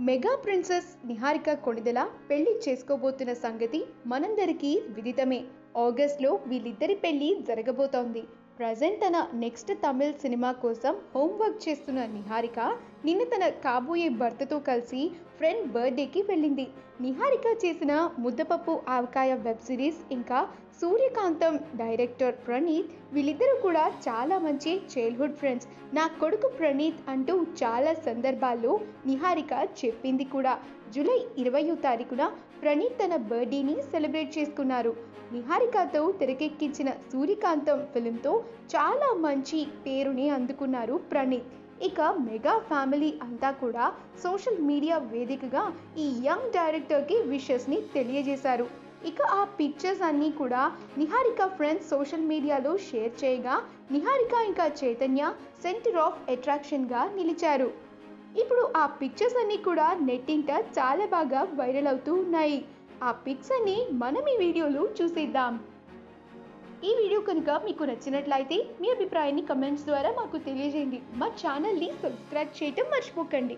Mega princess Niharika Konidela పెళ్లి చేసుకోబోతున్న సంగతి మనందరికీ విదితమే. ఆగస్ట్లో వీళ్ళిద్దరి పెళ్లి జరగబోతోంది. ప్రజెంట్ తన నెక్స్ట్ తమిళ్ సినిమా కోసం హోంవర్క్ చేస్తున్న నిహారిక నిన్న తన కాబోయే భర్తతో కలిసి ఫ్రెండ్ బర్త్డేకి వెళ్ళింది. నిహారిక చేసిన ముద్దపప్పు ఆవకాయ వెబ్ సిరీస్, ఇంకా సూర్యకాంతం డైరెక్టర్ ప్రణీత్, వీళ్ళిద్దరూ కూడా చాలా మంచి చైల్డ్హుడ్ ఫ్రెండ్స్. నా కొడుకు ప్రణీత్ అంటూ చాలా సందర్భాల్లో నిహారిక చెప్పింది కూడా. జూలై 20వ తారీఖున ప్రణీత్ తన బర్త్డేని సెలబ్రేట్ చేసుకున్నారు. నిహారికతో తెరకెక్కించిన సూర్యకాంతం ఫిల్మ్తో చాలా మంచి పేరుని అందుకున్నారు ప్రణీత్. ఇక మెగా ఫ్యామిలీ అంతా కూడా సోషల్ మీడియా వేదికగా ఈ యంగ్ డైరెక్టర్కి విషెస్ని తెలియజేశారు. ఇక ఆ పిక్చర్స్ అన్నీ కూడా నిహారిక ఫ్రెండ్స్ సోషల్ మీడియాలో షేర్ చేయగా, నిహారిక ఇంకా చైతన్య సెంటర్ ఆఫ్ అట్రాక్షన్గా నిలిచారు. ఇప్పుడు ఆ పిక్చర్స్ అన్నీ కూడా నెట్టింట చాలా బాగా వైరల్ అవుతూ ఉన్నాయి. ఆ పిక్స్ అన్ని మనం ఈ వీడియోలో చూసేద్దాం. ఈ వీడియో కనుక మీకు నచ్చినట్లయితే మీ అభిప్రాయాన్ని కమెంట్స్ ద్వారా మాకు తెలియజేయండి. మా ఛానల్ని సబ్స్క్రైబ్ చేయటం మర్చిపోకండి.